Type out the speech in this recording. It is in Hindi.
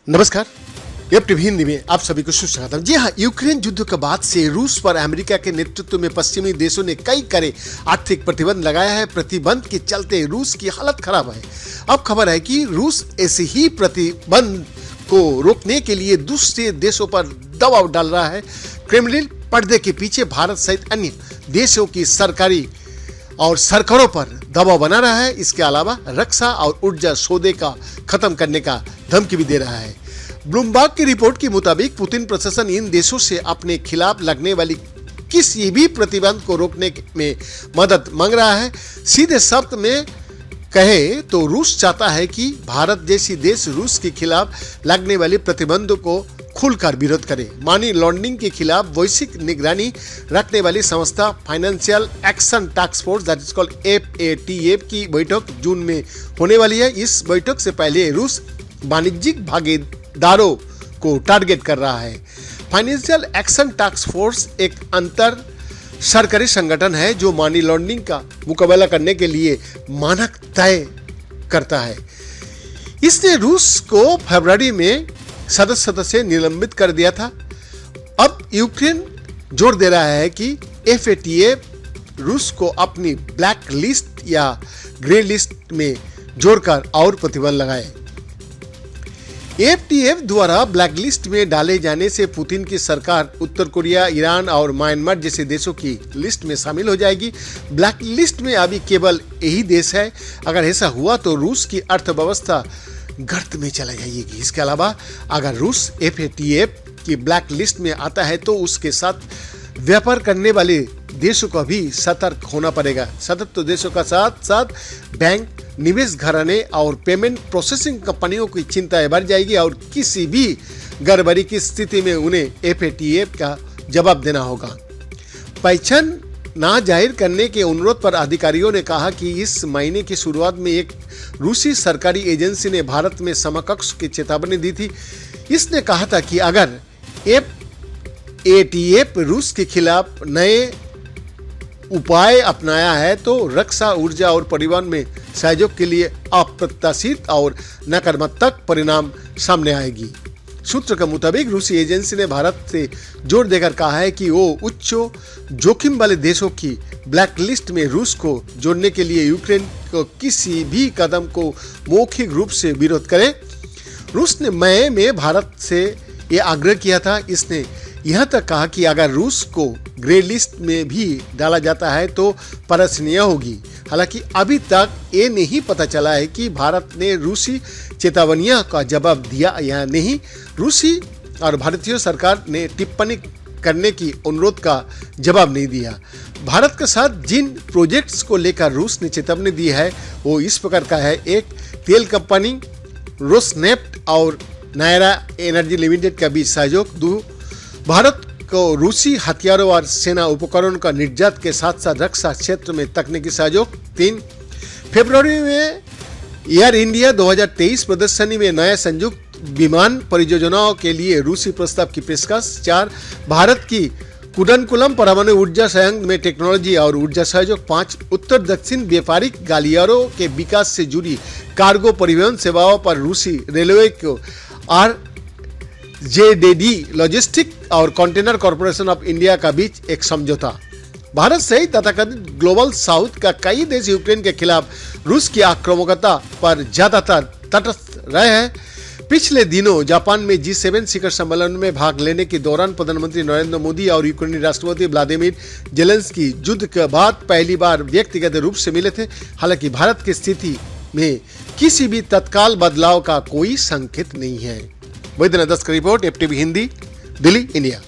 नमस्कार। एफटीवी हिंदी में आप सभी को सुस्वागत। जी हाँ, यूक्रेन युद्ध के बाद से रूस पर अमेरिका के नेतृत्व में पश्चिमी देशों ने कई कड़े आर्थिक प्रतिबंध लगाया है। प्रतिबंध के चलते रूस की हालत खराब है। अब खबर है कि रूस ऐसे ही प्रतिबंध को रोकने के लिए दूसरे देशों पर दबाव डाल रहा है। क्रेमलिन पर्दे के पीछे भारत सहित अन्य देशों की सरकारी और सरकारों पर दबाव बना रहा है। इसके अलावा रक्षा और ऊर्जा सौदे का खत्म करने का धमकी भी दे रहा है। ब्लूमबर्ग की रिपोर्ट के मुताबिक पुतिन प्रशासन इन देशों से अपने खिलाफ लगने वाली किसी भी प्रतिबंध को रोकने में मदद मांग रहा है। सीधे शब्द में कहे तो रूस चाहता है कि भारत जैसी देश रूस के खिलाफ लगने वाले प्रतिबंधों को खुलकर विरोध करे। मनी लॉन्ड्रिंग के खिलाफ वैश्विक निगरानी रखने वाली संस्था financial action task force that is called FATF की बैठक जून में होने वाली है। इस बैठक से पहले रूस वाणिज्यिक भागीदारों को टारगेट कर रहा है। फाइनेंशियल एक्शन टास्क फोर्स एक अंतर सरकारी संगठन है जो मनी लॉन्ड्रिंग का मुकाबला करने के लिए मानक तय करता है। इसने रूस को फरवरी में सदस्यता से निलंबित कर दिया था। अब यूक्रेन जोर दे रहा है कि FATF रूस को अपनी ब्लैक लिस्ट या ग्रे लिस्ट में जोड़कर और प्रतिबंध लगाए। FATF द्वारा ब्लैक लिस्ट में डाले जाने से पुतिन की सरकार उत्तर कोरिया, ईरान और म्यांमार जैसे देशों की लिस्ट में शामिल हो जाएगी। ब्लैक लिस्ट में अभी केवल यही देश है। अगर ऐसा हुआ तो रूस की अर्थव्यवस्था गर्त में चला जाएगी। इसके अलावा अगर रूस FATF की ब्लैक लिस्ट में आता है तो उसके साथ व्यापार करने वाले देशों को भी सतर्क होना पड़ेगा। सतर्क देशों का साथ साथ बैंक, निवेश घराने और पेमेंट प्रोसेसिंग कंपनियों की चिंताएं बढ़ जाएगी और किसी भी गड़बड़ी की स्थिति में उन्हें FATF का जवाब देना होगा। पहचान ना जाहिर करने के अनुरोध पर अधिकारियों ने कहा कि इस महीने की शुरुआत में एक रूसी सरकारी एजेंसी ने भारत में समकक्ष की चेतावनी दी थी। इसने कहा था कि अगर FATF रूस के खिलाफ नए उपाय अपनाया है तो रक्षा, ऊर्जा और परिवहन में सहयोग के लिए अप्रत्याशित और नकारात्मक परिणाम सामने आएगी। सूत्र के मुताबिक रूसी एजेंसी ने भारत से जोर देकर कहा है कि वो उच्च जोखिम वाले देशों की ब्लैक लिस्ट में रूस को जोड़ने के लिए यूक्रेन को किसी भी कदम को मौखिक रूप से विरोध करे। रूस ने मई में भारत से ये आग्रह किया था। इसने यहां तक कहा कि अगर रूस को ग्रे लिस्ट में भी डाला जाता है तो परेशानी होगी। हालांकि अभी तक ये नहीं पता चला है कि भारत ने रूसी चेतावनियों का जवाब दिया या नहीं। रूसी और भारतीय सरकार ने टिप्पणी करने की अनुरोध का जवाब नहीं दिया। भारत के साथ जिन प्रोजेक्ट्स को लेकर रूस ने चेतावनी दी है वो इस प्रकार का है। एक, तेल कंपनी रोसनेफ्ट और नायरा एनर्जी लिमिटेड का बीच सहयोग। 2, भारत को रूसी हथियारों और सेना उपकरणों का निर्यात के साथ साथ रक्षा क्षेत्र में तकनीकी सहयोग। 3, फरवरी में एयर इंडिया 2023 प्रदर्शनी में नया संयुक्त विमान परियोजनाओं के लिए रूसी प्रस्ताव की पेशकश। 4, भारत की कुडनकुलम परमाणु ऊर्जा संयंत्र में टेक्नोलॉजी और ऊर्जा सहयोग। 5, उत्तर दक्षिण व्यापारिक गलियारों के विकास से जुड़ी कार्गो परिवहन सेवाओं पर रूसी रेलवे को RJDD लॉजिस्टिक और कंटेनर कॉर्पोरेशन ऑफ इंडिया का बीच एक समझौता। भारत सहित तथाकथित ग्लोबल साउथ का कई देश यूक्रेन के खिलाफ रूस की आक्रामकता पर ज्यादातर तटस्थ रहे हैं। पिछले दिनों जापान में G7 शिखर सम्मेलन में भाग लेने के दौरान प्रधानमंत्री नरेंद्र मोदी और यूक्रेनी राष्ट्रपति व्लादिमीर जेलेंस्की युद्ध के बाद पहली बार व्यक्तिगत रूप से मिले थे। हालांकि भारत की स्थिति में किसी भी तत्काल बदलाव का कोई संकेत नहीं है। वैद्यनाथ दास का report, FTV Hindi, Delhi, India.